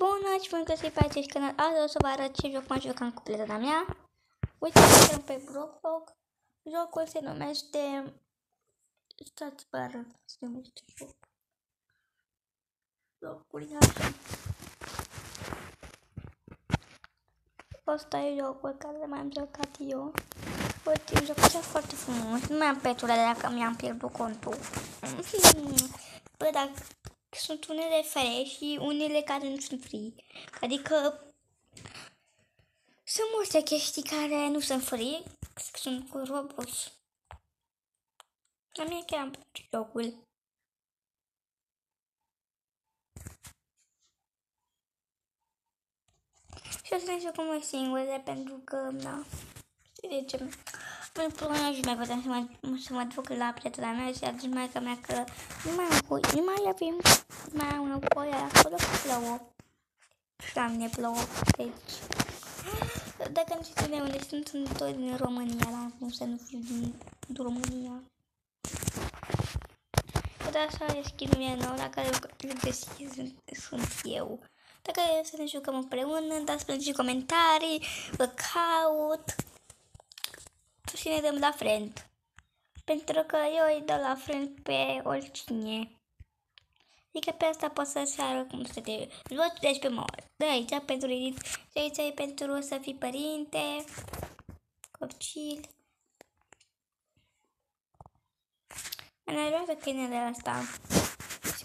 Bună și bun găsit pe acest canal. Azi o să vă arăt ce joc m-am jucat cu prietena mea. Uite, suntem pe Roblox. Jocul se numește... Stați vă arăt, se numește joc. Jocul e așa. Ăsta e jocul care m-am jucat eu. Uite, un joc așa foarte frumos. Nu mai am peturile dacă mi-am pierdut contul. Bă, dar sunt unele free și unele care nu sunt free. Adică sunt multe chestii care nu sunt free, sunt cu Roblox. La mine chiar am plăcut jocul. Și o să ne jucăm noi singure pentru că, na, de ce? Pentru că nu mai putem să mă duc la prietena mea și a zis maica mea că nu mai am nevoie acolo că plouă. Și la mine plouă, deci... Dacă nu știți de unde sunt tot din România, la cum să nu fiu din România. Dar așa e skin-ul meu nou, la care îl găsiți, sunt eu. Dacă e să ne jucăm împreună, dați plâns și comentarii, vă caut și ne dăm la friend. Pentru că eu îi dau la friend pe oricine. Adică pe asta poți să-ți arăt cum să te joci, deci pe mor. De aici pentru edit, de aici e pentru să fii părinte, copil. Mă nervează câinele ăsta. Și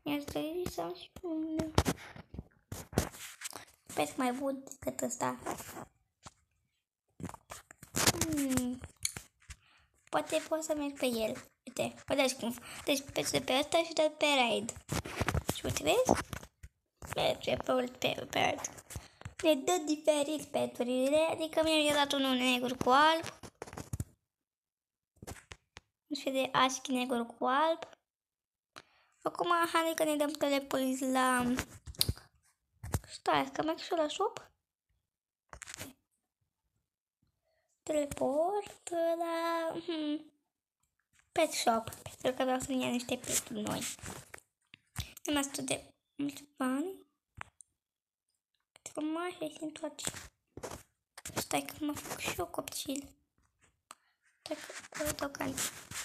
mi-aș dori să am și unul. Sper că mai bun decât ăsta. Poate pot să merg pe el. Uite, vedeți cum. Deci pe ăsta și dă pe raid. Și uite, vezi? Merge pe raid. Ne dă diferit peturile, adică mi-a dat unul negru cu alb. Un fel de aschi negru cu alb. Acum, hai că ne dăm teleport la... Stai, că merg și la shop. Teleport la... Pet shop. Pentru că vreau să-mi ia niște peturi noi. Am asta de mulți bani. Frumoase și întoarce. Stai că mă fac și eu copil. Stai că îl dau ca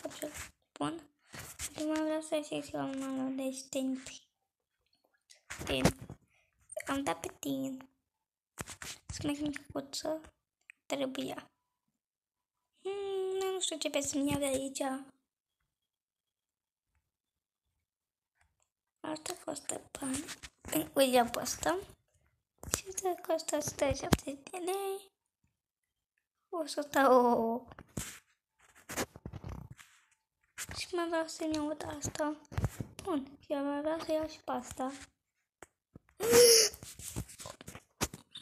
copil. Bun. Acum vreau să selecționăm de stent. Am dat pe tine. Să merg micuță. Trebuia. Nu știu ce pe să-mi ia de aici. Asta costă bani. Uite pe asta. Și asta costă 170 de lei. 100. Și mai vreau să-mi iau asta. Bun. Și mai vreau să iau și pe asta.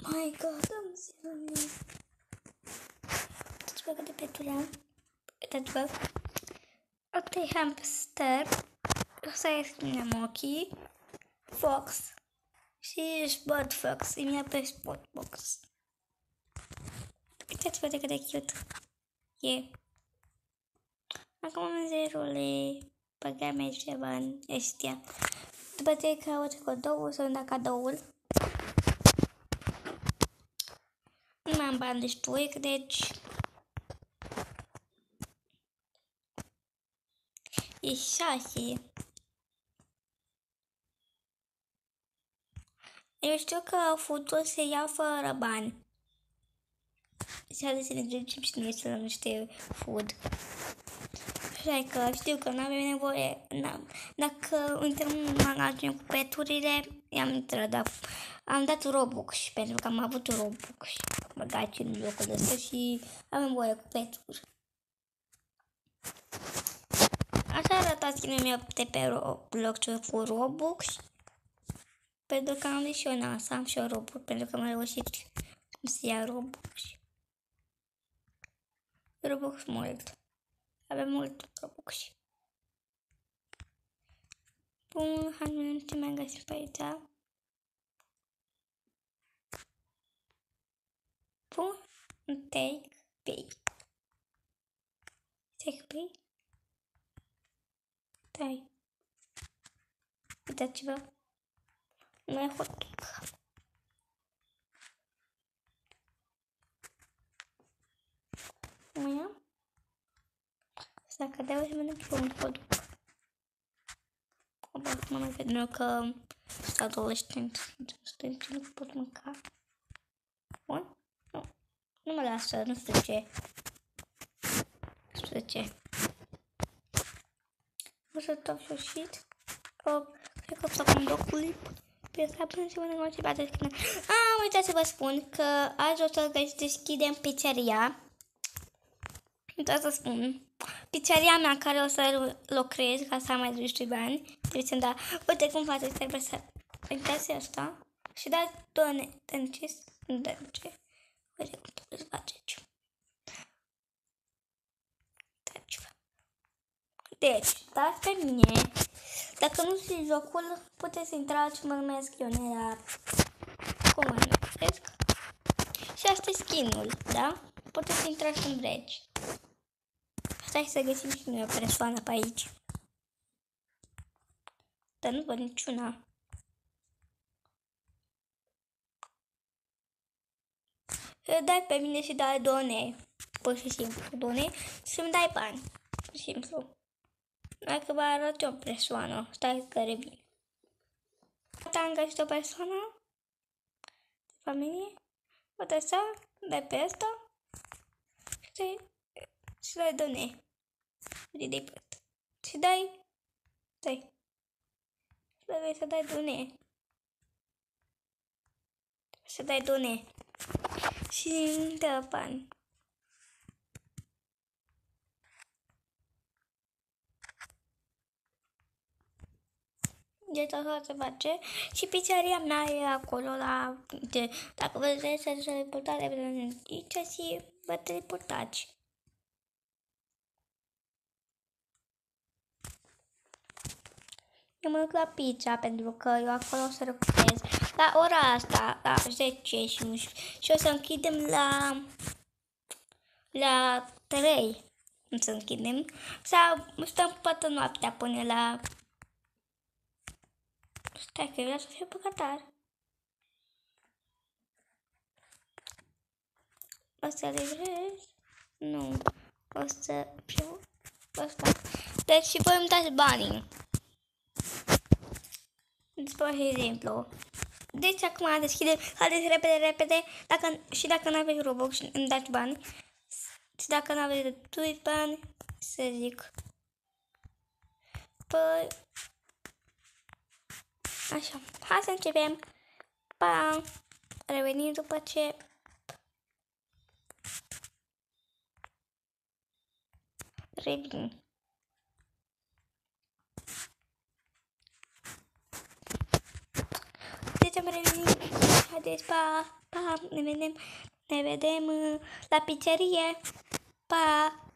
My God, am zis. Uitați-vă cât de petuleam. Uitați-vă. Asta e hamster. Asta e Skinnamoki. Fox. Și Spot Fox. Îmi ia pe Spot Box. Uitați-vă de cât de cute e. Acum am 0 lei. Băgam aici ceva în ăstia. După ce caut cadoul, să-mi da cadoul. Nu mai am bani destui, deci... E 6. Eu știu că au putut să ia fără bani. Și haideți să ne ducem și noi să luăm niște food. Așa că știu că nu avem nevoie. Dacă intrăm în magazin cu peturile, i-am intrat, dar am dat Robux pentru că am avut Robux băgați în locul ăsta și avem voie cu peturi. Așa arată skin-ul meu de pe Roblox cu Robux. Pentru că am zis și eu să am și eu Robux, pentru că m-am reușit cum să ia Robux. Robux mult. Avem mult Robux. Bun, hai nu ce mai găsim pe aici. Bun, take pay. Take pay. Dai. Uitați-vă. Nu e hotdog. Nu e? Dacă dau să mănânc și un hotdog. Mă mai pentru că sunt adolescent. Nu pot mânca. Bun? Nu mă lasă, nu știu ce. Nu știu ce. O să tot sfârșit. Cred că o să fac un docul. Pe asta până să mănânc orice bate. Uitați să vă spun că azi o să deschidem pizzeria. Uitați să spun. Pizzeria mea care o să lucrez ca să am mai 12 bani. Trebuie să-mi da. Uite cum faceți, trebuie să uitați asta. Și dați ce? Uite cum trebuie să faceți. Deci, dați pe mine. Dacă nu știți jocul, puteți să intrați și mă numesc Ionela. Cum mă numesc? Și asta e skin-ul, da? Puteți să intrați când vreți. Stai să găsim și noi o persoană pe aici. Dar nu văd niciuna. Dai pe mine și dai done. Pur și simplu, done. Și îmi dai bani. Pur și simplu. Hai că vă arăt o persoană. Stai că revin. Am găsit o persoană de familie. Uite asta. Dai pe asta. Și dai done. Uite pe asta. Și dai. Stai. Trebuie să dai done. Să dai done. Și îmi dă bani. Deci așa se face. Și pizzeria mea e acolo la... Dacă vreți să teleportați, aici și vă teleportați. Eu mă duc la pizza pentru că eu acolo o să lucrez. La ora asta, la 10 și nu știu. Și o să închidem la 3. Nu să închidem. Sau stăm toată noaptea până la... Stai că vreau să fiu pe Qatar. O să livrez? Nu. O să fiu... Asta. Deci și voi îmi dați banii. Spre exemplu. Deci acum deschidem. Haideți repede. Dacă nu aveți Robux, îmi dați bani. Și dacă nu aveți bani, să zic. Păi... Așa. Hai să începem. Pa! Revenim după ce... Revin. Deci am revenit. Haideți, pa! Ne vedem la pizzerie. Pa!